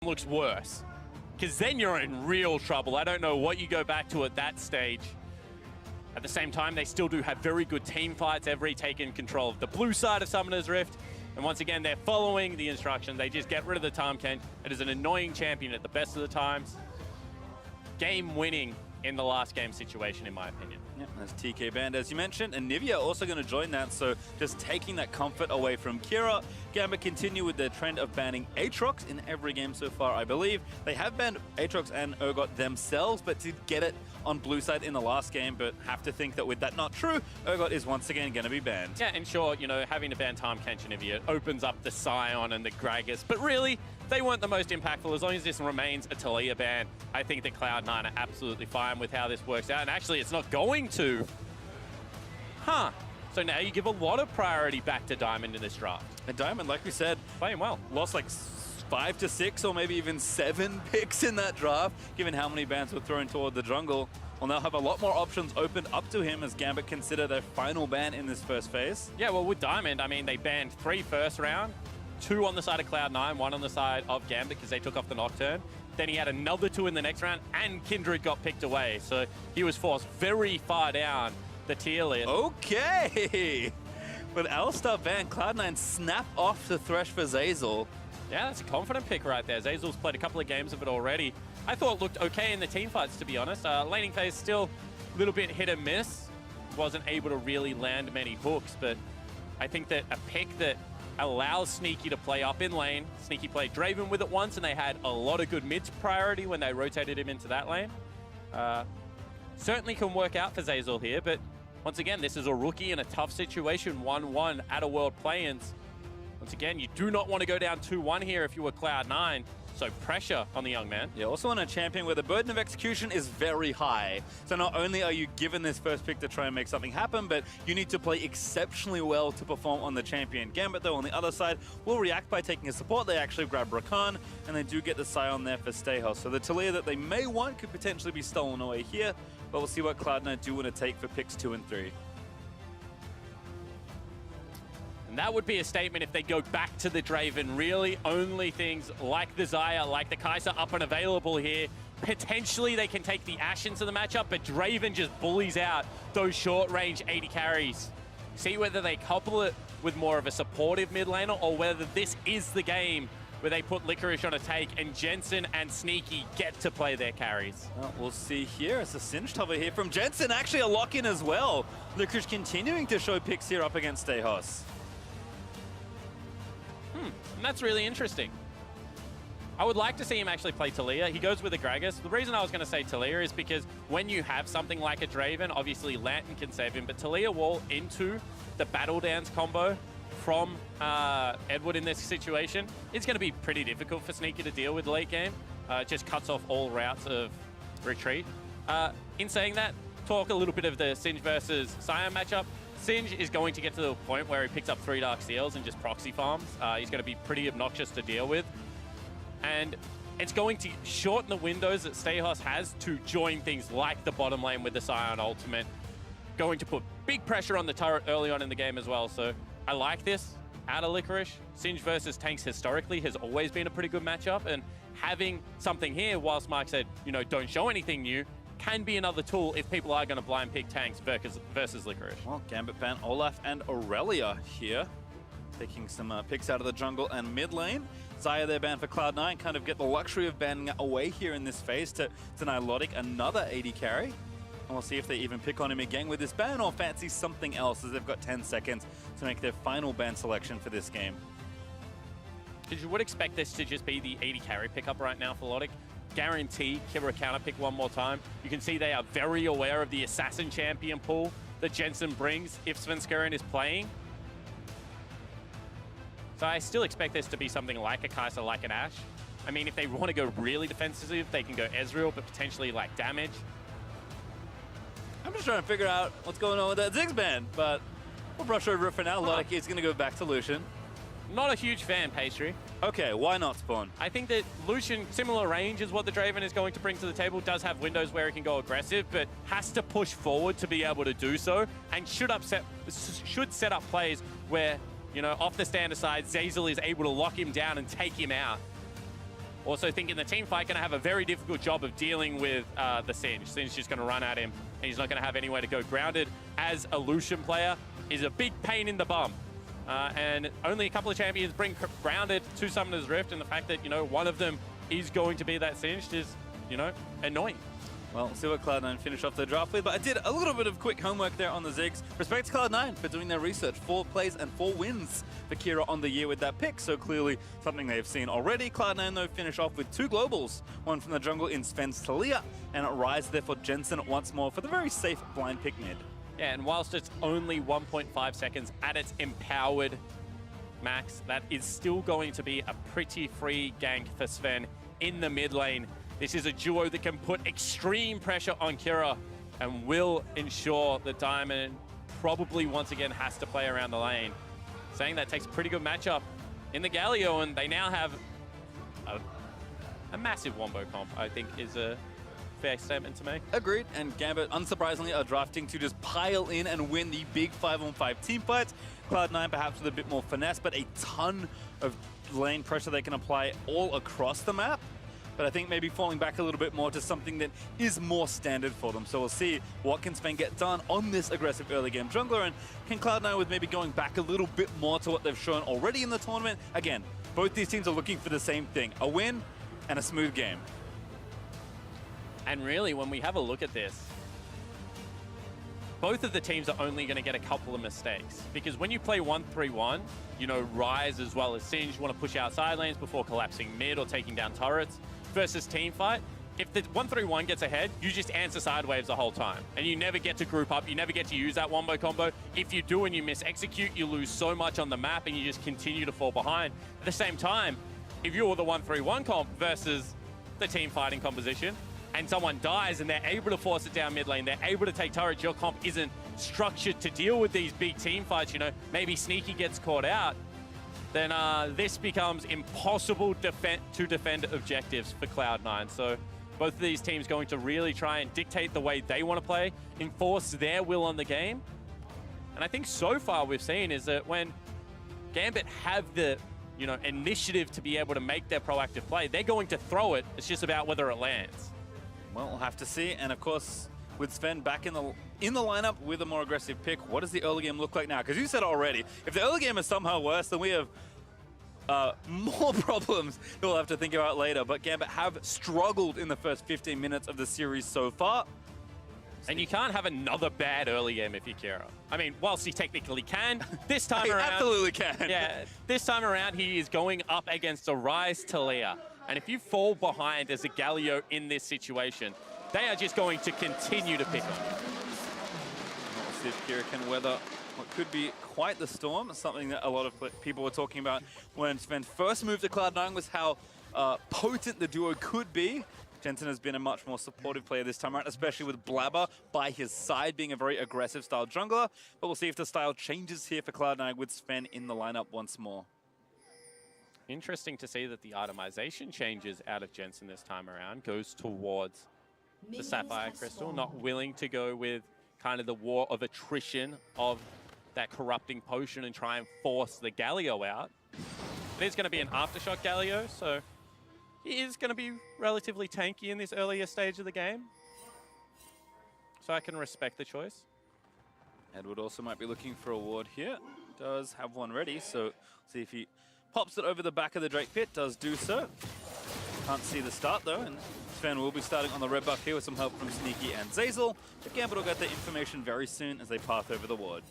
looks worse. Because then you're in real trouble. I don't know what you go back to at that stage. At the same time, they still do have very good team fights. They've taken control of the blue side of Summoner's Rift. And once again, they're following the instructions. They just get rid of the Tahm Kench. It is an annoying champion at the best of the times. Game winning in the last game situation, in my opinion. Yep, that's TK banned, as you mentioned, and Nivea also going to join that, so just taking that comfort away from Kira. Gambit continue with their trend of banning Aatrox in every game so far, I believe. They have banned Aatrox and Urgot themselves, but did get it on blue side in the last game, but have to think that with that not true, Urgot is once again going to be banned. Yeah, and sure, you know, having to ban Tahm Kench and Nivea opens up the Scion and the Gragas, but really, they weren't the most impactful. As long as this remains a Taliyah ban, I think that Cloud9 are absolutely fine with how this works out. And actually, it's not going to. Huh. So now you give a lot of priority back to Diamond in this draft. And Diamond, like we said, playing well. Lost like 5 to 6 or maybe even 7 picks in that draft, given how many bans were thrown toward the jungle. Will now have a lot more options opened up to him as Gambit consider their final ban in this first phase. Yeah, well, with Diamond, I mean, they banned 3 first round, 2 on the side of Cloud9, 1 on the side of Gambit because they took off the Nocturne. Then he had another 2 in the next round, and Kindred got picked away. So he was forced very far down the tier list. Okay! With Alistar banned, Cloud9 snap off the Thresh for Zeyzal. Yeah, that's a confident pick right there. Zeyzal's played a couple of games of it already. I thought it looked okay in the team fights, to be honest. Laning phase still a little bit hit and miss. Wasn't able to really land many hooks, but I think that a pick that allows Sneaky to play up in lane. Sneaky played Draven with it once, and they had a lot of good mid priority when they rotated him into that lane. Certainly can work out for Zeyzal here, but once again, this is a rookie in a tough situation, 1-1 at a World Play-ins. Once again, you do not want to go down 2-1 here if you were Cloud9. So pressure on the young man. Yeah, also on a champion where the burden of execution is very high. So not only are you given this first pick to try and make something happen, but you need to play exceptionally well to perform on the champion. Gambit, though, on the other side, will react by taking a support. They actually grab Rakan, and they do get the Scion there for Stayhouse. So the Taliyah that they may want could potentially be stolen away here, but we'll see what Cloud9 do want to take for picks 2 and 3. And that would be a statement if they go back to the Draven. Really, only things like the Xayah, like the Kai'Sa up and available here. Potentially they can take the Ashe into the matchup, but Draven just bullies out those short-range 80 carries. See whether they couple it with more of a supportive mid laner or whether this is the game where they put Licorice on a take and Jensen and Sneaky get to play their carries. Well, we'll see here. It's a singed hover here from Jensen. Actually a lock-in as well. Licorice continuing to show picks here up against Stayhouse. And that's really interesting. I would like to see him actually play Taliyah. He goes with a Gragas. The reason I was going to say Taliyah is because when you have something like a Draven, obviously Lantern can save him, but Taliyah wall into the Battle Dance combo from Edward in this situation, it's going to be pretty difficult for Sneaky to deal with late game. It just cuts off all routes of retreat. In saying that, talk a little bit of the Singed versus Scion matchup. Singed is going to get to the point where he picks up 3 Dark Seals and just proxy farms. He's going to be pretty obnoxious to deal with. And it's going to shorten the windows that Stayhouse has to join things like the bottom lane with the Scion ultimate. Going to put big pressure on the turret early on in the game as well. So I like this out of Licorice. Singed versus tanks historically has always been a pretty good matchup. And having something here, whilst Mark said, you know, don't show anything new, can be another tool if people are going to blind pick tanks versus Licorice. Well, Gambit ban Olaf and Aurelia here. Taking some picks out of the jungle and mid lane. Xayah there banned for Cloud9. Kind of get the luxury of banning away here in this phase to deny Logic another 80 carry. And we'll see if they even pick on him again with this ban or fancy something else as they've got 10 seconds to make their final ban selection for this game. Because you would expect this to just be the 80 carry pickup right now for Logic. Guarantee Kibra counter pick one more time. You can see they are very aware of the Assassin champion pool that Jensen brings if Svenskeren is playing. So I still expect this to be something like a Kai'Sa, like an Ashe. I mean, if they want to go really defensive, they can go Ezreal, but potentially like damage. I'm just trying to figure out what's going on with that Ziggs ban, but we'll brush over it for now. Logic is going to go back to Lucian. Not a huge fan, Pastry. Okay, why not Spawn? I think that Lucian, similar range is what the Draven is going to bring to the table, does have windows where he can go aggressive, but has to push forward to be able to do so, and should set up plays where, you know, off the standard side, Zeyzal is able to lock him down and take him out. Also think in the team fight, going to have a very difficult job of dealing with the Singe. Singe's just going to run at him, and he's not going to have anywhere to go. Grounded as a Lucian player is a big pain in the bum. And only a couple of champions bring Grounded to Summoner's Rift, and the fact that, you know, one of them is going to be that Singed is, you know, annoying. Well, we'll see what Cloud9 finish off their draft with, but I did a little bit of quick homework there on the Ziggs. Respect to Cloud9 for doing their research. 4 plays and 4 wins for Kira on the year with that pick, so clearly something they've seen already. Cloud9, though, finish off with 2 globals, one from the jungle in Sven's Talia, and it Rise there for Jensen once more for the very safe blind pick mid. Yeah, and whilst it's only 1.5 seconds at its empowered max, that is still going to be a pretty free gank for Sven in the mid lane. This is a duo that can put extreme pressure on Kira and will ensure that Diamond probably once again has to play around the lane. Saying that takes a pretty good matchup in the Galio, and they now have a massive wombo comp, I think is a fair statement to make. Agreed, and Gambit, unsurprisingly, are drafting to just pile in and win the big 5-on-5 team fights. Cloud9 perhaps with a bit more finesse, but a ton of lane pressure they can apply all across the map. But I think maybe falling back a little bit more to something that is more standard for them. So we'll see what can Sven get done on this aggressive early game jungler, and can Cloud9 with maybe going back a little bit more to what they've shown already in the tournament. Again, both these teams are looking for the same thing, a win and a smooth game. And really, when we have a look at this, both of the teams are only going to get a couple of mistakes. Because when you play 1-3-1, you know, Rise as well as Singe want to push out side lanes before collapsing mid or taking down turrets. Versus team fight, if the 1-3-1 gets ahead, you just answer side waves the whole time. And you never get to group up, you never get to use that wombo combo. If you do and you miss execute, you lose so much on the map and you just continue to fall behind. At the same time, if you're the 1-3-1 comp versus the team fighting composition, and someone dies and they're able to force it down mid lane, they're able to take turrets, your comp isn't structured to deal with these big team fights, you know, maybe Sneaky gets caught out, then this becomes impossible to defend objectives for Cloud9. So both of these teams going to really try and dictate the way they want to play, enforce their will on the game. And I think so far we've seen is that when Gambit have the, you know, initiative to be able to make their proactive play, they're going to throw it. It's just about whether it lands. Well, we'll have to see. And of course, with Sven back in the lineup with a more aggressive pick, what does the early game look like now? Because you said already, if the early game is somehow worse, then we have more problems that we'll have to think about later. But Gambit have struggled in the first 15 minutes of the series so far. And you can't have another bad early game if you're Kira. I mean, whilst he technically can, this time around... absolutely can. Yeah, this time around he is going up against a Rise Talia. And if you fall behind as a Galio in this situation, they are just going to continue to pick on you. We'll see if Kira can weather what could be quite the storm. Something that a lot of people were talking about when Sven first moved to Cloud9 was how potent the duo could be. Jensen has been a much more supportive player this time around, especially with Blabber by his side, being a very aggressive style jungler. But we'll see if the style changes here for Cloud9 with Sven in the lineup once more. Interesting to see that the itemization changes out of Jensen this time around, goes towards the Sapphire Crystal, not willing to go with kind of the war of attrition of that corrupting potion and try and force the Galio out. It is going to be an Aftershock Galio, so he is going to be relatively tanky in this earlier stage of the game. So I can respect the choice. Edward also might be looking for a ward here. Does have one ready, so see if he pops it over the back of the Drake pit. Does do so. Can't see the start though, and Sven will be starting on the red buff here with some help from Sneaky and Zazel. But Gambit will get that information very soon as they path over the ward.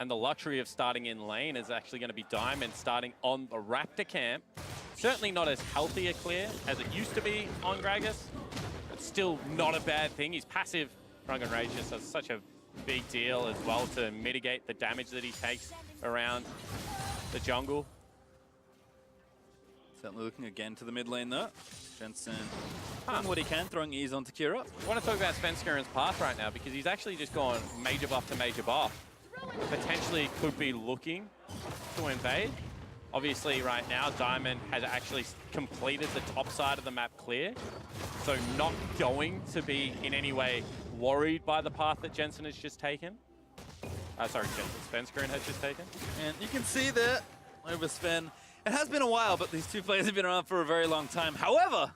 And the luxury of starting in lane is actually going to be Diamond starting on the Raptor camp. Certainly not as healthy a clear as it used to be on Gragas, but still not a bad thing. He's passive Drunken Rage just has such a big deal as well to mitigate the damage that he takes around the jungle. Certainly looking again to the mid lane though. Jensen doing what he can, throwing ease onto Kira. I want to talk about Svenskeren's path right now because he's actually just gone major buff to major buff. Potentially could be looking to invade. Obviously right now Diamond has actually completed the top side of the map clear, so not going to be in any way worried by the path that Jensen has just taken. Sorry, Svenskeren has just taken. And you can see that over Sven It has been a while, but these two players have been around for a very long time. However,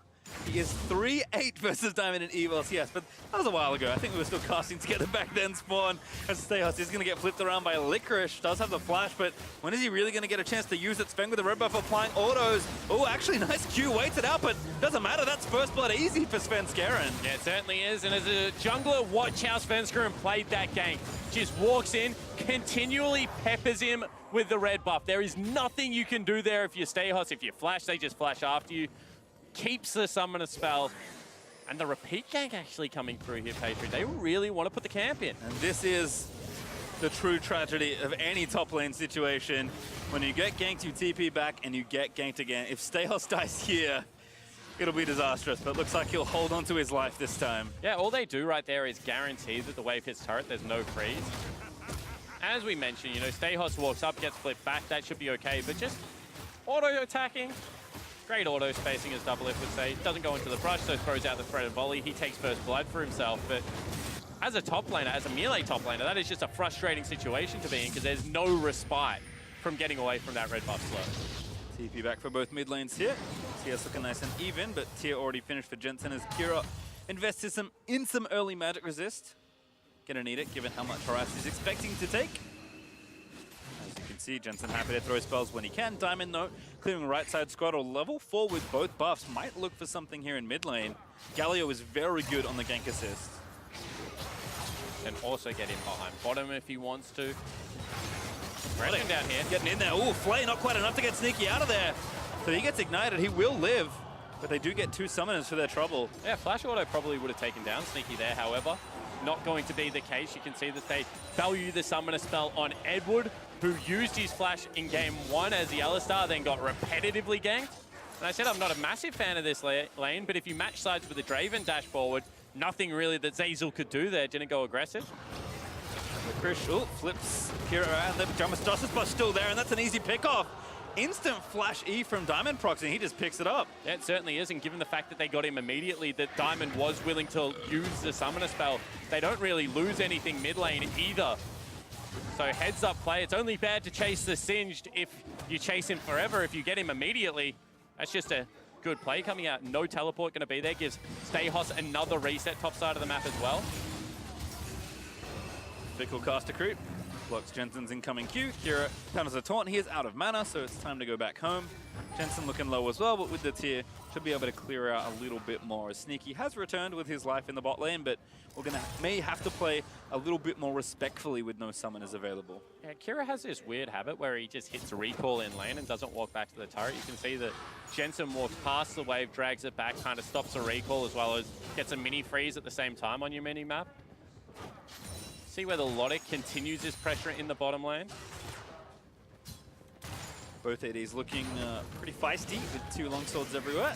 he is 3-8 versus Diamond in EVOS, yes, but that was a while ago. I think we were still casting together back then, Spawn. And Stayhus is going to get flipped around by Licorice. Does have the flash, but when is he really going to get a chance to use it? Sven with the red buff applying autos. Oh, actually, nice Q, waits it out, but doesn't matter. That's first blood easy for Svenskeren. Yeah, it certainly is. And as a jungler, watch how Svenskeren played that gank. Just walks in, continually peppers him with the red buff. There is nothing you can do there if you're Stayhus. If you flash, they just flash after you. Keeps the summoner spell. And the repeat gank actually coming through here, Patriot. They really want to put the camp in. And this is the true tragedy of any top lane situation. When you get ganked, you TP back, and you get ganked again. If Stayhus dies here, it'll be disastrous, but looks like he'll hold on to his life this time. Yeah, all they do right there is guarantee that the wave hits turret, there's no freeze. As we mentioned, you know, Stayhus walks up, gets flipped back, that should be okay, but just auto-attacking. Great auto spacing, as Double F would say. Doesn't go into the brush, so throws out the threaded volley. He takes first blood for himself, but as a top laner, as a melee top laner, that is just a frustrating situation to be in because there's no respite from getting away from that red buff slow. TP back for both mid lanes here. TS looking nice and even, but tier already finished for Jensen as Kira invests in some early magic resist. Gonna need it, given how much harass he's expecting to take. As you can see, Jensen happy to throw spells when he can. Diamond, though, clearing right side squad or level 4 with both buffs. Might look for something here in mid lane. Galio is very good on the gank assist. And also get in behind bottom if he wants to. Brandon down here. Getting in there. Ooh, Flay, not quite enough to get Sneaky out of there. So he gets ignited. He will live, but they do get 2 summoners for their trouble. Yeah, Flash Auto probably would have taken down Sneaky there, however. Not going to be the case. You can see that they value the summoner spell on Edward, who used his flash in game 1 as the Alistar, then got repetitively ganked. And I said I'm not a massive fan of this lane, but if you match sides with the Draven dash forward, nothing really that Zeyzal could do there. Didn't go aggressive. Krish flips Kira around. The Pajamas Justice Bus still there, and that's an easy pick-off. Instant flash E from Diamond Prox, and he just picks it up. Yeah, it certainly is, and given the fact that they got him immediately, that Diamond was willing to use the summoner spell, they don't really lose anything mid lane either. So heads up play. It's only bad to chase the Singed if you chase him forever. If you get him immediately, that's just a good play coming out. No teleport going to be there. Gives Stayhus another reset top side of the map as well. Fickle caster creep. Blocks Jensen's incoming Q. Kira counters a taunt. He is out of mana, so it's time to go back home. Jensen looking low as well, but with the tier, should be able to clear out a little bit more. Sneaky has returned with his life in the bot lane, but may have to play a little bit more respectfully with no summoners available. Yeah, Kira has this weird habit where he just hits recall in lane and doesn't walk back to the turret. You can see that Jensen walks past the wave, drags it back, kind of stops a recall as well as gets a mini freeze at the same time on your mini map. See where the Logic continues his pressure in the bottom lane. Both ADs looking pretty feisty with 2 longswords everywhere.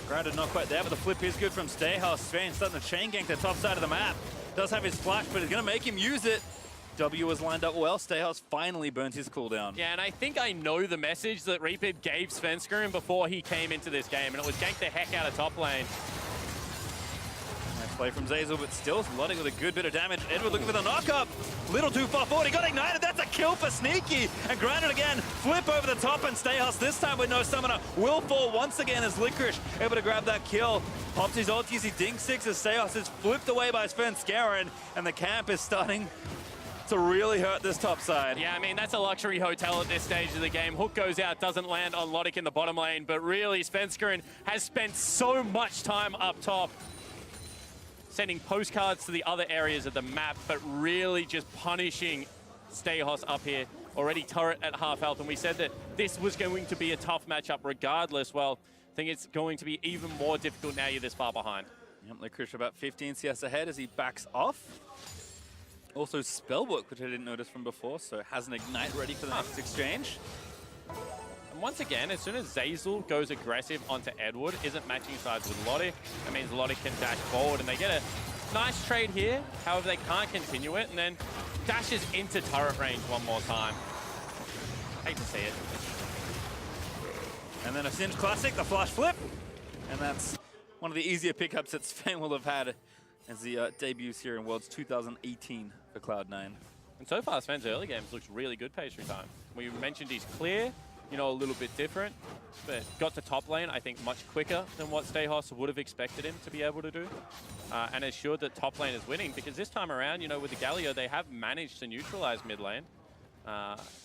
Grounded not quite there, but the flip is good from Stayhus. Sven starting to chain gank the top side of the map. Does have his flash, but he's going to make him use it. W was lined up well. Stayhus finally burnt his cooldown. Yeah, and I think I know the message that Reaper gave Svenskeren before he came into this game, and it was gank the heck out of top lane. Nice play from Zeyzal, but still Logic with a good bit of damage. Edward looking for the knock-up. Little too far forward. He got ignited. That's a kill for Sneaky. And grounded again. Flip over the top, and Stayhus this time with no summoner will fall once again as Licorice able to grab that kill. Pops his ulti as he dinks 6 as Stayhus is flipped away by Svenskeren, and the camp is starting to really hurt this top side. Yeah, I mean, that's a luxury hotel at this stage of the game. Hook goes out, doesn't land on Logic in the bottom lane, but really Svenskeren has spent so much time up top sending postcards to the other areas of the map, but really just punishing Stayhus up here. Already turret at half health, and we said that this was going to be a tough matchup regardless. Well, I think it's going to be even more difficult now you're this far behind. Yep, Licorice about 15 CS ahead as he backs off. Also Spellbook, which I didn't notice from before, so has an Ignite ready for the next exchange. And once again, as soon as Zeyzal goes aggressive onto Edward, isn't matching sides with Logic, that means Logic can dash forward, and they get a nice trade here. However, they can't continue it, and then dashes into turret range one more time. Hate to see it. And then a Singe Classic, the flash flip. And that's one of the easier pickups that Sven will have had as he debuts here in Worlds 2018 for Cloud9. And so far, Sven's early games looks really good pastry time. We mentioned he's clear, you know, a little bit different. But got to top lane, I think, much quicker than what Stayhos would have expected him to be able to do. And assured that top lane is winning, because this time around, you know, with the Galio, they have managed to neutralize mid lane.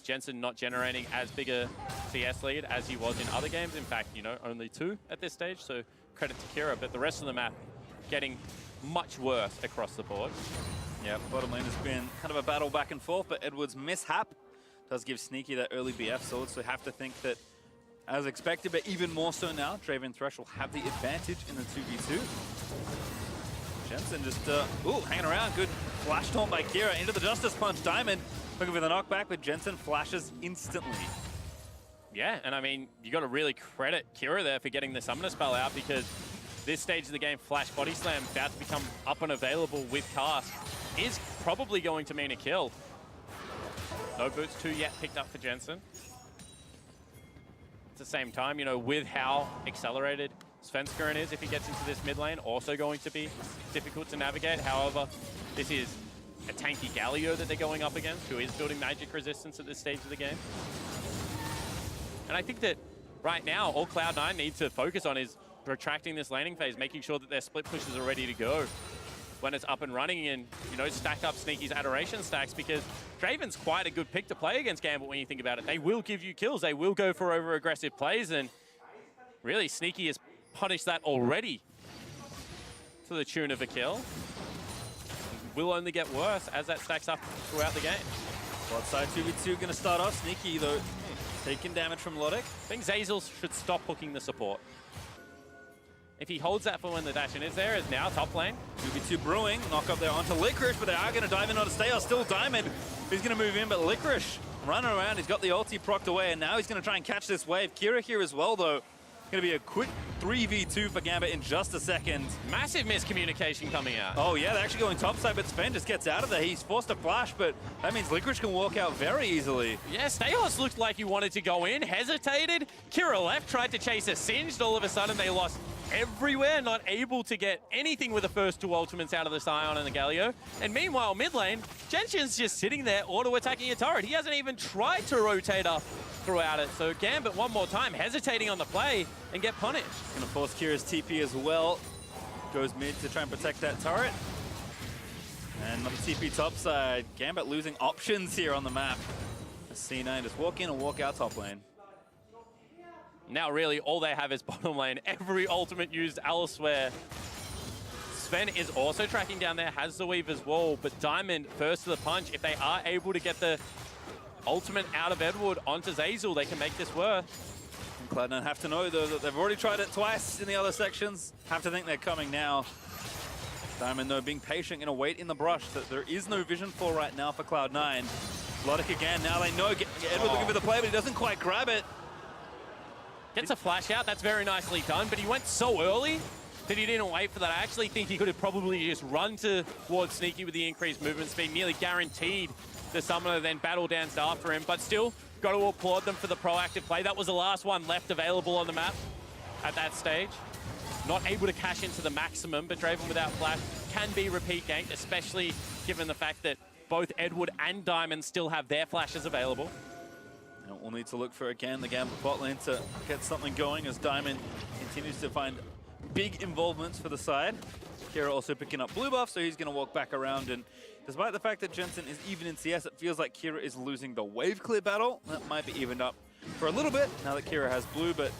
Jensen not generating as big a CS lead as he was in other games. In fact, you know, only 2 at this stage, so credit to Kira. But the rest of the map getting much worse across the board. Yeah, bottom lane has been kind of a battle back and forth, but Edward's mishap does give Sneaky that early BF sword, so we have to think that, as expected, but even more so now, Draven Thresh will have the advantage in the 2v2. Jensen just, hanging around. Good flash taunt by Kira into the Justice Punch. Diamond looking for the knockback, but Jensen flashes instantly. Yeah, and I mean, you got to really credit Kira there for getting the Summoner spell out, because this stage of the game, Flash Body Slam, about to become up and available with cast, is probably going to mean a kill. No boots 2 yet picked up for Jensen. At the same time, you know, with how accelerated Svenskeren is, if he gets into this mid lane, also going to be difficult to navigate. However, this is a tanky Galio that they're going up against, who is building magic resistance at this stage of the game. And I think that right now, all Cloud9 need to focus on is retracting this laning phase, making sure that their split pushes are ready to go when it's up and running, and, you know, stack up Sneaky's Adoration stacks, because Draven's quite a good pick to play against Gambit when you think about it. They will give you kills, they will go for over-aggressive plays, and really Sneaky has punished that already to the tune of a kill. Will only get worse as that stacks up throughout the game. Bot side 2v2 going to start off. Sneaky, though, taking damage from Logic. I think Zeyzal should stop hooking the support. If he holds that for when the dash in is there, is now top lane. 2v2 brewing, knock up there onto Licorice, but they are going to dive in onto Stayhos. Still Diamond, he's going to move in, but Licorice running around, he's got the ulti procced away, and now he's going to try and catch this wave. Kira here as well, though. Going to be a quick 3v2 for Gambit in just a second. Massive miscommunication coming out. Oh yeah, they're actually going topside, but Sven just gets out of there. He's forced to flash, but that means Licorice can walk out very easily. Yeah, Stayhos looked like he wanted to go in, hesitated. Kira left, tried to chase a Singed. All of a sudden, they lost everywhere, not able to get anything with the first 2 ultimates out of the Scion and the Galio. And meanwhile, mid lane, Jensen's just sitting there auto-attacking a turret. He hasn't even tried to rotate up throughout it. So Gambit one more time, hesitating on the play and get punished. Gonna force Kira's TP as well. Goes mid to try and protect that turret. And another TP topside. Gambit losing options here on the map. C9 just walk in and walk out top lane. Now really all they have is bottom lane. Every ultimate used elsewhere. Sven is also tracking down there, has the weave as well, but Diamond first to the punch. If they are able to get the ultimate out of Edward onto Zeyzal, they can make this work. Cloud9 have to know, though, that they've already tried it twice in the other sections. Have to think they're coming now. Diamond, though, being patient, going to wait in the brush that there is no vision for right now for Cloud9. Logic again, now they know. Edward looking for the play, but he doesn't quite grab it. Gets a flash out, that's very nicely done, but he went so early that he didn't wait for that. I actually think he could have probably just run towards Sneaky with the increased movement speed, nearly guaranteed the Summoner then battle danced after him, but still got to applaud them for the proactive play. That was the last one left available on the map at that stage. Not able to cash into the maximum, but Draven without flash can be repeat ganked, especially given the fact that both Edward and Diamond still have their flashes available. And we'll need to look for, again, the Gambit bot lane to get something going as Diamond continues to find big involvements for the side. Kira also picking up blue buff, so he's going to walk back around. And despite the fact that Jensen is even in CS, it feels like Kira is losing the wave clear battle. That might be evened up for a little bit now that Kira has blue, but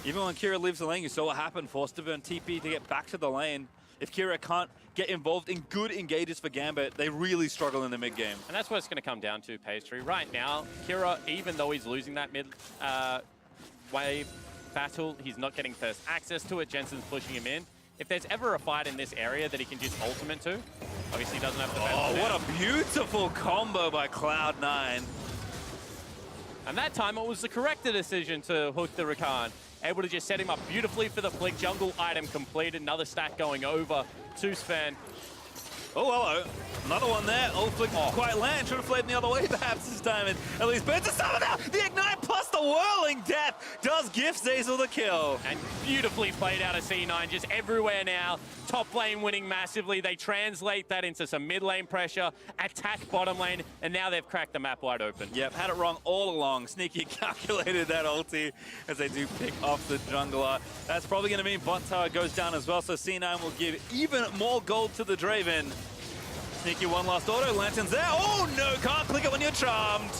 even when Kira leaves the lane, you saw what happened. Forced to burn TP to get back to the lane. If Kira can't get involved in good engages for Gambit, they really struggle in the mid game. And that's what it's going to come down to, Pastry. Right now, Kira, even though he's losing that mid wave battle, he's not getting first access to it. Jensen's pushing him in. If there's ever a fight in this area that he can just ultimate to, obviously he doesn't have the battle. Oh, what a beautiful combo by Cloud9. And that time it was the correct decision to hook the Rakan. Able to just set him up beautifully for the flick. Jungle item completed. Another stack going over to Sven. Oh, hello. Another one there. Oh, flick didn't quite land. Should have played the other way perhaps this time. And at least burns the summoner. The Ignite plus the whirling death does give Zeyzal the kill. And beautifully played out of C9, just everywhere now. Top lane winning massively. They translate that into some mid lane pressure, attack bottom lane, and now they've cracked the map wide open. Yep, had it wrong all along. Sneaky calculated that ulti as they do pick off the jungler. That's probably going to mean bot tower goes down as well, so C9 will give even more gold to the Draven. Sneaky one last auto, Lantern's there. Oh no, can't click it when you're charmed.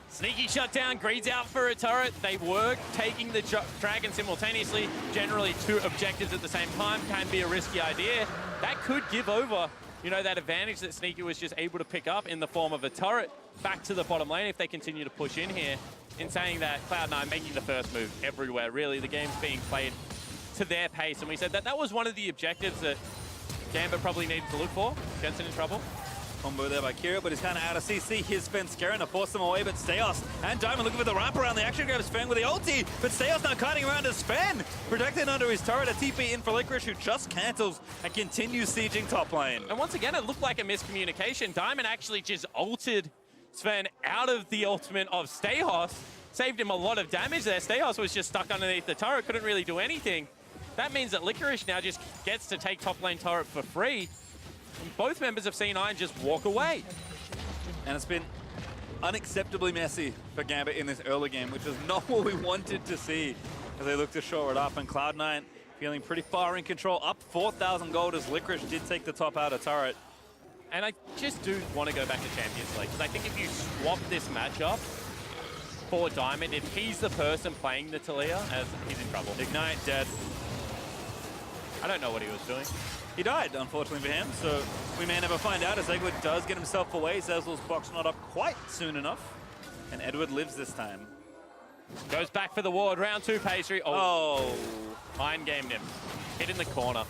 Sneaky shutdown, Greed's out for a turret. They were taking the dragon simultaneously. Generally, two objectives at the same time can be a risky idea. That could give over, you know, that advantage that Sneaky was just able to pick up in the form of a turret back to the bottom lane if they continue to push in here. In saying that, Cloud9 making the first move everywhere. Really, the game's being played to their pace. And we said that that was one of the objectives that Gambit probably needed to look for. Jensen in trouble. Combo there by Kira, but he's kind of out of CC. Here's Sven scaring to force them away, but Steos and Diamond looking for the wrap around. They actually grab Sven with the ulti, but Steos now kiting around to Sven. Protected under his turret, a TP in for Licorice, who just cancels and continues sieging top lane. And once again, it looked like a miscommunication. Diamond actually just ulted Sven out of the ultimate of Steos. Saved him a lot of damage there. Steos was just stuck underneath the turret, couldn't really do anything. That means that Licorice now just gets to take top lane turret for free. And both members of C9 just walk away. And it's been unacceptably messy for Gambit in this early game, which is not what we wanted to see as they look to shore it up. And Cloud9 feeling pretty far in control, up 4,000 gold as Licorice did take the top out of turret. And I just do want to go back to Champions League, because I think if you swap this matchup for Diamond, if he's the person playing the Talia, as he's in trouble. Ignite dead. I don't know what he was doing. He died, unfortunately for him, so we may never find out as Edward does get himself away. Zezal's box not up quite soon enough, and Edward lives this time. Goes back for the ward, round 2 pastry. Oh. Mind gamed him. Hit in the corner.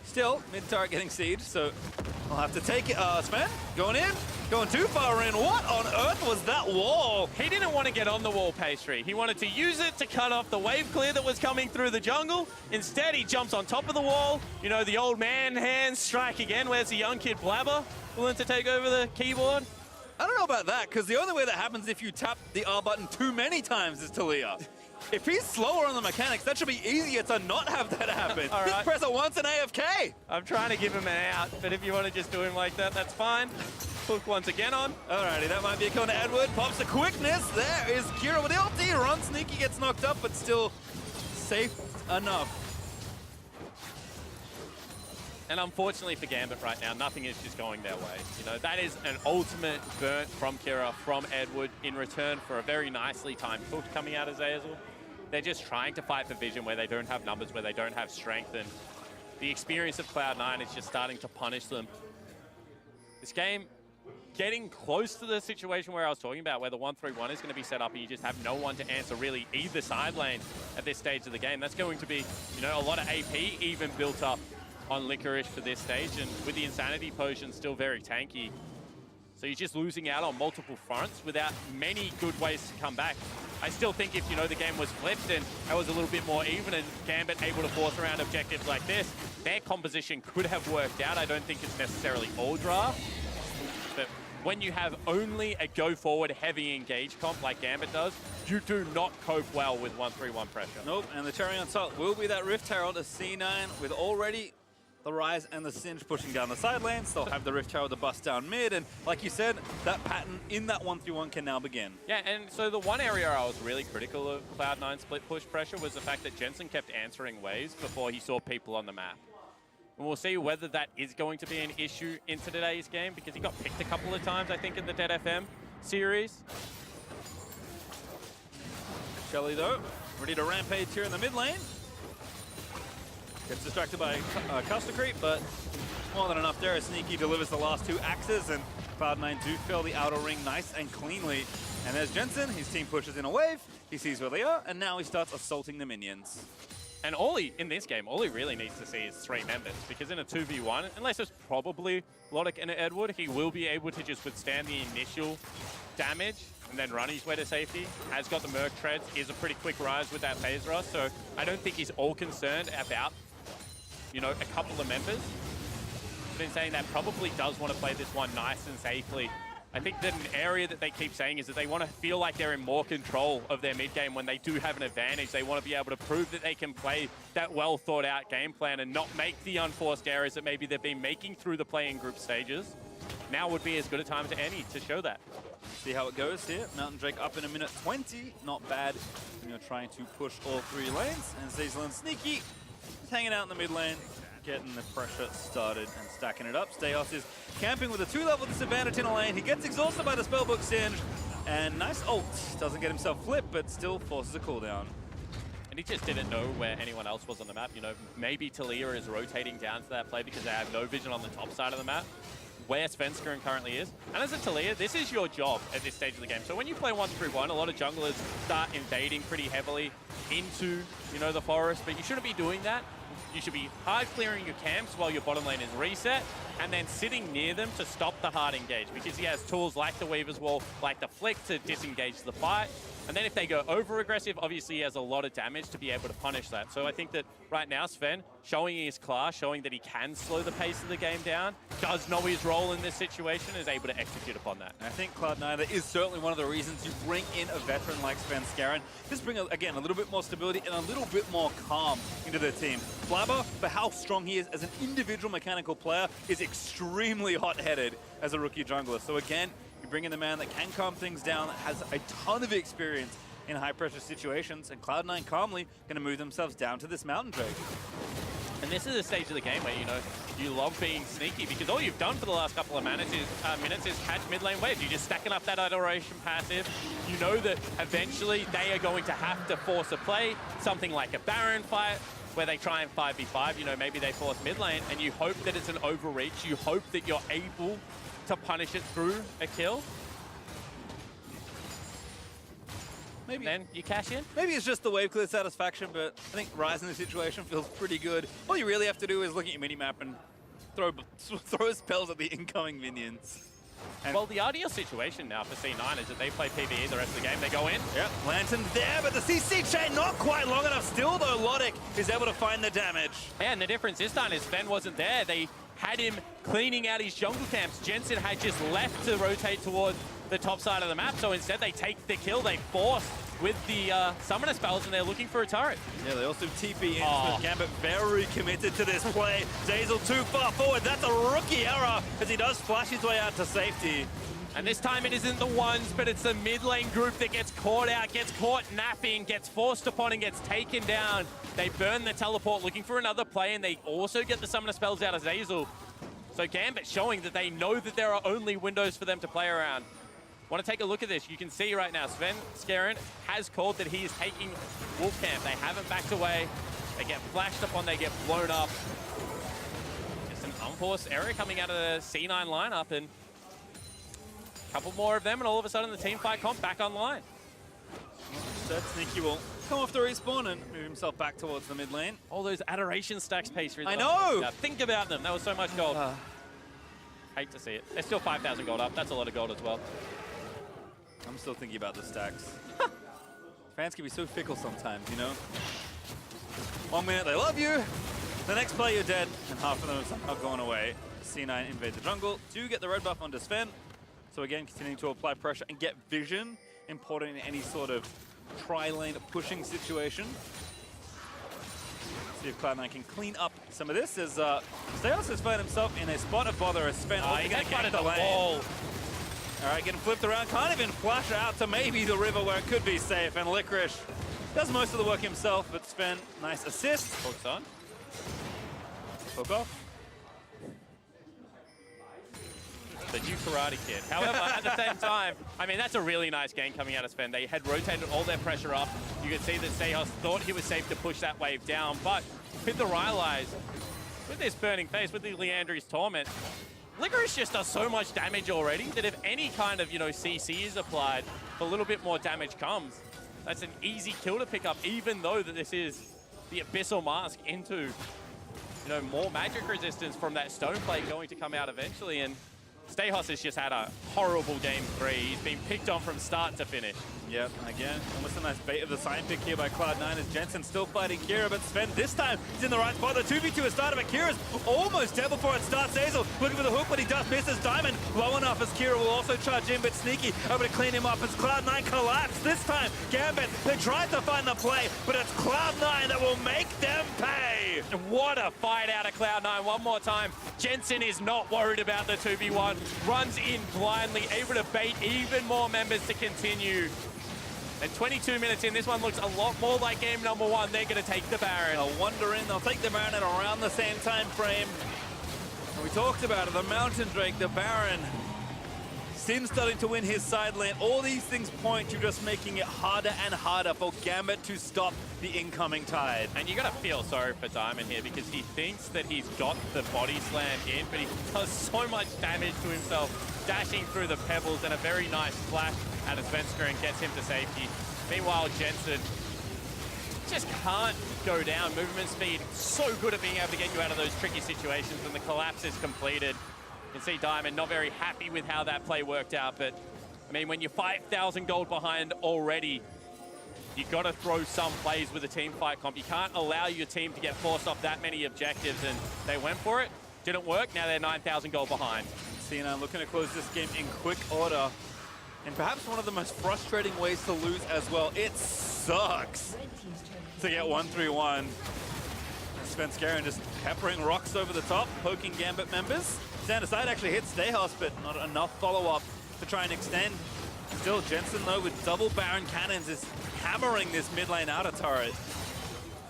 Still, mid-turret getting sieged, so I'll have to take it. Sven, going in, going too far in. What on earth was that wall? He didn't want to get on the wall, Pastry. He wanted to use it to cut off the wave clear that was coming through the jungle. Instead, he jumps on top of the wall. You know, the old man hands strike again. Where's the young kid Blabber willing to take over the keyboard? I don't know about that, because the only way that happens if you tap the R button too many times is Talia. If he's slower on the mechanics, that should be easier to not have that happen. All right. Just press it once and AFK. I'm trying to give him an out, but if you want to just do him like that, that's fine. Hook once again on. Alrighty, that might be a kill to Edward. Pops the quickness. There is Kira with the ulti. Run Sneaky gets knocked up, but still safe enough. And unfortunately for Gambit right now, nothing is just going their way. You know, that is an ultimate burnt from Kira, from Edward, in return for a very nicely timed hook coming out of Zeyzal. They're just trying to fight for vision where they don't have numbers, where they don't have strength, and the experience of Cloud9 is just starting to punish them. This game, getting close to the situation where I was talking about, where the 1-3-1 is going to be set up and you just have no one to answer really either side lane at this stage of the game. That's going to be, you know, a lot of AP even built up on Licorice for this stage, and with the Insanity Potion still very tanky. So you're just losing out on multiple fronts without many good ways to come back. I still think if, you know, the game was flipped and that was a little bit more even and Gambit able to force around objectives like this, their composition could have worked out. I don't think it's necessarily all draft, but when you have only a go-forward heavy engage comp like Gambit does, you do not cope well with 1-3-1 pressure. Nope, and the cherry on top will be that Rift Herald, a C9 with already the Rise and the Singe pushing down the side lanes. They'll have the Rift Herald to bust down mid, and like you said, that pattern in that 1-3-1 can now begin. Yeah, and so the one area I was really critical of Cloud9 split push pressure was the fact that Jensen kept answering waves before he saw people on the map. And we'll see whether that is going to be an issue into today's game, because he got picked a couple of times, I think, in the Dead FM series. Shelly, though, ready to rampage here in the mid lane. Gets distracted by Custer Creep, but more than enough there as Sneaky delivers the last 2 axes, and Cloud9 do fill the outer ring nice and cleanly. And there's Jensen, his team pushes in a wave, he sees where they are, and now he starts assaulting the minions. And all he, in this game, all he really needs to see is 3 members, because in a 2v1, unless it's probably Lodic and Edward, he will be able to just withstand the initial damage and then run his way to safety. Has got the Merc Treads, is a pretty quick rise with that phase rush, so I don't think he's all concerned about, you know, a couple of members. But in saying that, probably does want to play this one nice and safely I think that an area that they keep saying is that they want to feel like they're in more control of their mid game when they do have an advantage. They want to be able to prove that they can play that well thought out game plan and not make the unforced errors that maybe they've been making through the play-in group stages. Now would be as good a time as any to show that. See how it goes here. Mountain Drake up in a minute 20. Not bad when you're trying to push all 3 lanes. And Zeyzal and Sneaky just hanging out in the mid lane, getting the pressure started and stacking it up. Stayos is camping with a 2-level disadvantage in a lane. He gets exhausted by the spellbook Singe. And nice ult. Doesn't get himself flipped, but still forces a cooldown. And he just didn't know where anyone else was on the map. You know, maybe Talia is rotating down to that play because they have no vision on the top side of the map, where Svenskeren currently is. And as a Talia, this is your job at this stage of the game. So when you play 1-3-1, a lot of junglers start invading pretty heavily into, you know, the forest, but you shouldn't be doing that. You should be hard clearing your camps while your bottom lane is reset, and then sitting near them to stop the hard engage, because he has tools like the Weaver's Wall, like the Flick to disengage the fight. And then if they go over aggressive, obviously he has a lot of damage to be able to punish that. So I think that right now Sven, showing his class, showing that he can slow the pace of the game down, does know his role in this situation, is able to execute upon that. I think Cloud9 is certainly one of the reasons you bring in a veteran like Svenskeren. Just bring, again, a little bit more stability and a little bit more calm into the team. Flabber, for how strong he is as an individual mechanical player, is extremely hot-headed as a rookie jungler. So again, you bring in the man that can calm things down, that has a ton of experience in high-pressure situations, and Cloud9 calmly going to move themselves down to this Mountain Drake. And this is a stage of the game where, you know, you love being sneaky, because all you've done for the last couple of minutes is catch mid lane waves. You're just stacking up that adoration passive. You know that eventually they are going to have to force a play, something like a Baron fight, where they try and 5v5, you know, maybe they force mid lane, and you hope that it's an overreach. You hope that you're able to punish it through a kill. Maybe then you cash in. Maybe it's just the wave clear satisfaction, but I think Ryze in this situation feels pretty good. All you really have to do is look at your minimap and throw spells at the incoming minions. And well, the ideal situation now for C9 is that they play PvE the rest of the game. They go in. Yep, Lantern there, but the CC chain not quite long enough. Still, though, Logic is able to find the damage. Yeah, and the difference this time is Sven wasn't there. They had him cleaning out his jungle camps. Jensen had just left to rotate towards the top side of the map, so instead they take the kill. They force with the summoner spells, and they're looking for a turret. Yeah, they also TP in. Gambit very committed to this play. Zeyzal too far forward. That's a rookie error as he does flash his way out to safety. And this time it isn't the ones, but it's the mid lane group that gets caught out, gets caught napping, gets forced upon and gets taken down. They burn the teleport looking for another play, and they also get the summoner spells out of Zeyzal. So Gambit showing that they know that there are only windows for them to play around. Want to take a look at this. You can see right now, Svenskeren has called that he is taking Wolf Camp. They haven't backed away. They get flashed upon, they get blown up. Just an unforced error coming out of the C9 lineup, and a couple more of them, and all of a sudden the team fight comp back online. So Sneaky will come off the respawn and move himself back towards the mid lane. All those adoration stacks, Pastry. I know! Think about them. That was so much gold. Hate to see it. They're still 5,000 gold up. That's a lot of gold as well. I'm still thinking about the stacks. Fans can be so fickle sometimes, you know? 1 minute they love you, the next play you're dead, and half of them have somehow gone away. C9 invade the jungle, do get the red buff onto Sven. So again, continuing to apply pressure and get vision, important in any sort of tri-lane pushing situation. See if Cloud9 can clean up some of this, as Stayos has found himself in a spot of bother as Sven he's going to get the wall. All right, getting flipped around, can't even flash out to maybe the river where it could be safe, and Licorice does most of the work himself, but Sven, nice assist. Hooks on. Hook off. The new Karate Kid. However, at the same time, I mean, that's a really nice game coming out of Sven. They had rotated all their pressure up. You could see that Stayos thought he was safe to push that wave down, but with the Rylai's, with this burning face, with the Leandry's Torment, Licorice just does so much damage already that if any kind of, you know, CC is applied, a little bit more damage comes. That's an easy kill to pick up, even though that this is the Abyssal Mask into, you know, more magic resistance from that Stone Plate going to come out eventually. And Stehos has just had a horrible game 3. He's been picked on from start to finish. Yep, again, almost a nice bait of the sign pick here by Cloud9 as Jensen still fighting Kira, but Sven this time is in the right spot. The 2v2 has started, but Kira's almost dead before it starts. Zazel looking for the hook, but he does miss as Diamond low enough as Kira will also charge in, but Sneaky able to clean him up as Cloud9 collapse. This time, Gambit, they tried to find the play, but it's Cloud9 that will make them pay. What a fight out of Cloud9 one more time. Jensen is not worried about the 2v1, runs in blindly, able to bait even more members to continue. And 22 minutes in, this one looks a lot more like game number 1. They're going to take the Baron. They'll wander in, they'll take the Baron at around the same time frame. And we talked about it, the Mountain Drake, the Baron. Sin starting to win his side lane. All these things point to just making it harder and harder for Gambit to stop the incoming tide. And you got to feel sorry for Diamond here because he thinks that he's got the body slam in, but he does so much damage to himself, dashing through the pebbles, and a very nice flash out of Svenska and gets him to safety. Meanwhile, Jensen just can't go down. Movement speed, so good at being able to get you out of those tricky situations, and the collapse is completed. You can see Diamond not very happy with how that play worked out, but I mean, when you're 5,000 gold behind already, you've got to throw some plays with a team fight comp. You can't allow your team to get forced off that many objectives, and they went for it. Didn't work, now they're 9,000 gold behind. C9 looking to close this game in quick order. And perhaps one of the most frustrating ways to lose as well. It sucks to get 1-3-1. Svenskeren just peppering rocks over the top, poking Gambit members. Stand aside actually hits Stehos, but not enough follow-up to try and extend. Still, Jensen though with double Baron cannons is hammering this mid lane outer turret.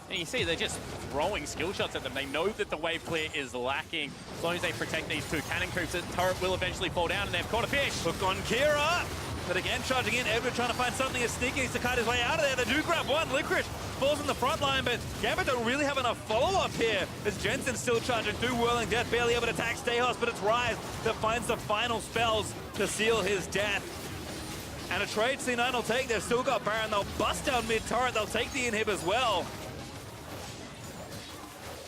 And you see they're just throwing skill shots at them. They know that the wave clear is lacking. As long as they protect these two cannon creeps, the turret will eventually fall down, and they've caught a fish. Hook on Kira, but again charging in. Edward trying to find something as Sneaky needs to kite his way out of there. They do grab one. Licorice falls in the front line, but Gambit don't really have enough follow-up here as Jensen still charging through Whirling Death, barely able to attack Stehos, but it's Rise that finds the final spells to seal his death. And a trade C9 will take. They've still got Baron. They'll bust down mid-turret. They'll take the inhib as well.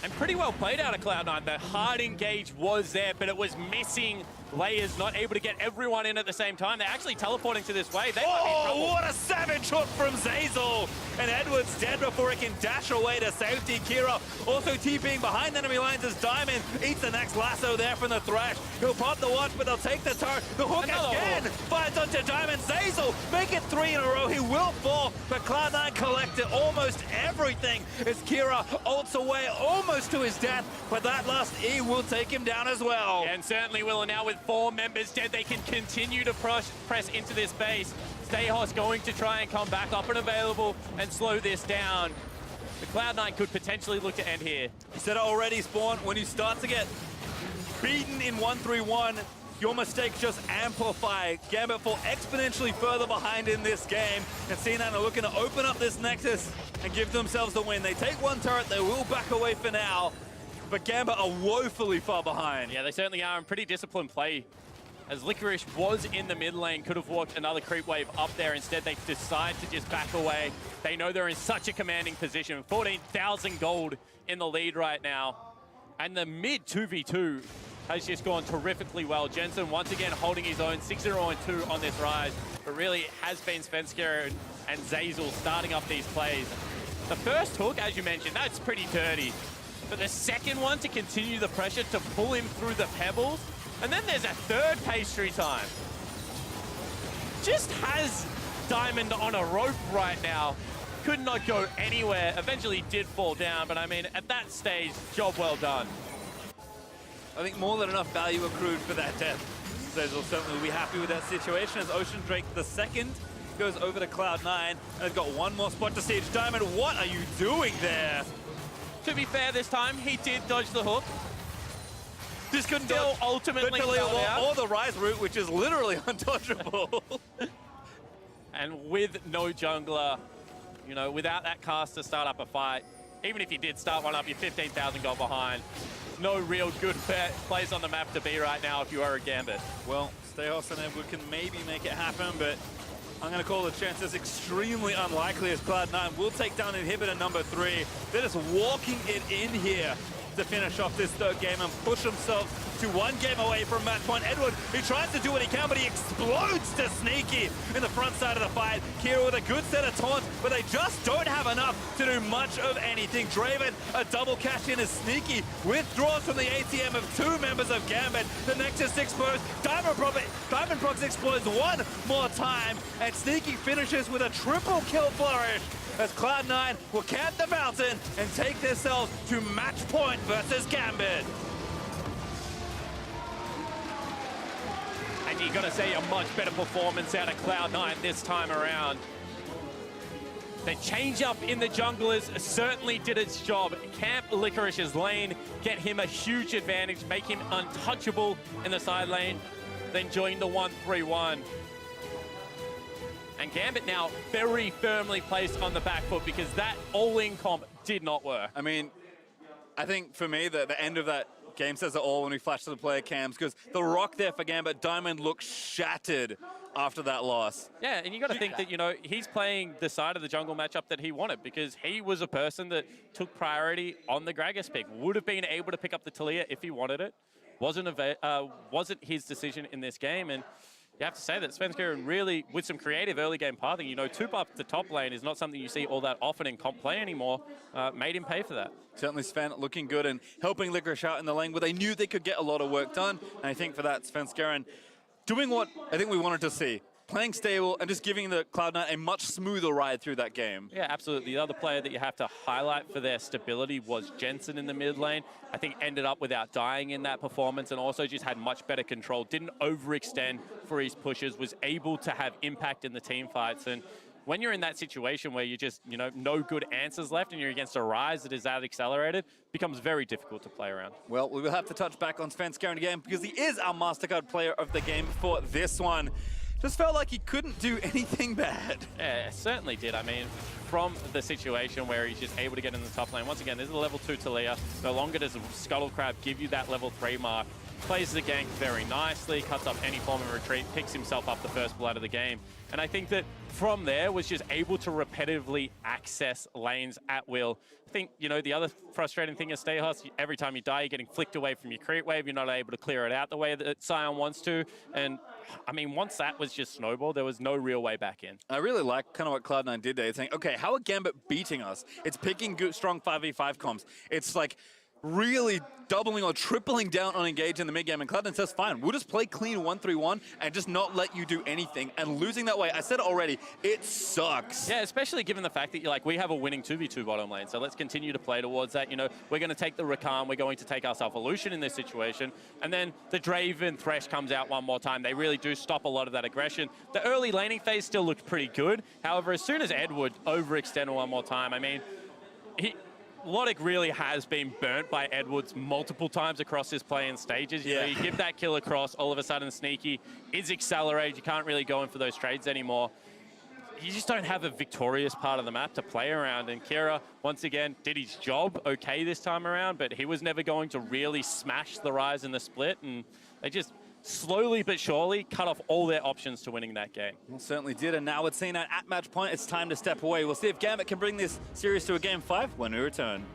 And pretty well played out of Cloud9. The hard engage was there, but it was missing layers, not able to get everyone in at the same time. They're actually teleporting to this wave. They might be in trouble. What a savage hook from Zazel! And Edward's dead before he can dash away to safety. Kira also TPing behind enemy lines as Diamond eats the next lasso there from the Thrash. He'll pop the watch, but they'll take the turret. The hook again finds onto Diamond. Zazel make it 3 in a row. He will fall, but Cloud9 collected almost everything as Kira ults away almost to his death, but that last E will take him down as well. And certainly will. And now with 4 members dead, they can continue to press into this base. Stehos going to try and come back up and available and slow this down. The Cloud9 could potentially look to end here. You said it already, Spawn, when you start to get beaten in 1-3-1, your mistakes just amplify. Gambit fall exponentially further behind in this game, and C9 are looking to open up this Nexus and give themselves the win. They take one turret, they will back away for now, but Gambit are woefully far behind. Yeah, they certainly are, and pretty disciplined play. As Licorice was in the mid lane, could have walked another creep wave up there. Instead, they decide to just back away. They know they're in such a commanding position. 14,000 gold in the lead right now. And the mid 2v2 has just gone terrifically well. Jensen once again holding his own, 6-0-2 on this Rise. But really it has been Svenska and Zazel starting up these plays. The first hook, as you mentioned, that's pretty dirty. But the second one to continue the pressure to pull him through the pebbles. And then there's a third pastry time. Just has Diamond on a rope right now. Could not go anywhere. Eventually did fall down, but I mean, at that stage, job well done. I think more than enough value accrued for that death. Zazel certainly will be happy with that situation as Ocean Drake the second goes over to Cloud9 and has got one more spot to siege. Diamond, what are you doing there? To be fair this time, he did dodge the hook. This couldn't Still ultimately fell out. or the Rise route, which is literally undodgeable. And with no jungler, you know, without that cast to start up a fight, even if you did start one up, you're 15,000 gold behind. No real good plays on the map to be right now if you are a Gambit. Well, Stehos and Edward can maybe make it happen, but I'm going to call the chances extremely unlikely as Cloud9 will take down inhibitor number 3. They're just walking it in here to finish off this third game and push himself to 1 game away from match point. Edward, he tries to do what he can, but he explodes to Sneaky in the front side of the fight. Kira with a good set of taunts, but they just don't have enough to do much of anything. Draven, a double cash in as Sneaky withdraws from the ATM of 2 members of Gambit. The Nexus exposed. Diamond Prox explodes one more time, and Sneaky finishes with a triple kill flourish as Cloud9 will camp the mountain and take themselves to match point versus Gambit. And you got to see a much better performance out of Cloud9 this time around. The change-up in the junglers certainly did its job. Camp Licorice's lane, get him a huge advantage, make him untouchable in the side lane, then join the 1-3-1. And Gambit now very firmly placed on the back foot because that all-in comp did not work. I mean, I think for me, the end of that game says it all when we flash to the player cams, because the rock there for Gambit, Diamond looked shattered after that loss. Yeah, and you got to think that, you know, he's playing the side of the jungle matchup that he wanted because he was a person that took priority on the Gragas pick. Would have been able to pick up the Talia if he wanted it. Wasn't his decision in this game, and you have to say that Svenskeren really, with some creative early game pathing, you know, 2-buff the top lane is not something you see all that often in comp play anymore, made him pay for that. Certainly Sven looking good and helping Licorice out in the lane where they knew they could get a lot of work done. And I think for that, Svenskeren doing what I think we wanted to see. Playing stable and just giving the Cloud9 a much smoother ride through that game. Yeah, absolutely. The other player that you have to highlight for their stability was Jensen in the mid lane. I think ended up without dying in that performance and also just had much better control. Didn't overextend for his pushes, was able to have impact in the team fights. And when you're in that situation where you just, you know, no good answers left and you're against a Ryze that is that accelerated, it becomes very difficult to play around. Well, we will have to touch back on Svenskeren again because he is our MasterCard player of the game for this one. Just felt like he couldn't do anything bad. Yeah, it certainly did. I mean, from the situation where he's just able to get in the top lane. Once again, this is a level 2 Talia. No longer does Scuttle Crab give you that level 3 mark. Plays the gank very nicely, cuts up any form of retreat, picks himself up the first blood of the game. And I think that from there was just able to repetitively access lanes at will. I think, you know, the other frustrating thing is Stehos, every time you die, you're getting flicked away from your creep wave. You're not able to clear it out the way that Sion wants to. And I mean, once that was just snowballed, there was no real way back in. I really like kind of what Cloud9 did there. It's saying, okay, how are Gambit beating us? It's picking good, strong 5v5 comps. It's like really doubling or tripling down on engage in the mid game, and Cloud9 says, fine, we'll just play clean 1-3-1 and just not let you do anything. And losing that way, I said it already, it sucks. Yeah, especially given the fact that you're like, we have a winning 2v2 bottom lane, so let's continue to play towards that. You know, we're going to take the Rakan, we're going to take our Self-Illusion in this situation, and then the Draven Thresh comes out one more time. They really do stop a lot of that aggression. The early laning phase still looked pretty good. However, as soon as Edward overextended one more time, I mean, Logic really has been burnt by Edwards multiple times across his play in stages. You know, you give that kill across, all of a sudden Sneaky is accelerated. You can't really go in for those trades anymore. You just don't have a victorious part of the map to play around. And Kira, once again, did his job okay this time around, but he was never going to really smash the Ryze in the split. And they just slowly but surely cut off all their options to winning that game. Well, certainly did, and now it's seen at match point, it's time to step away. We'll see if Gambit can bring this series to a game 5 when we return.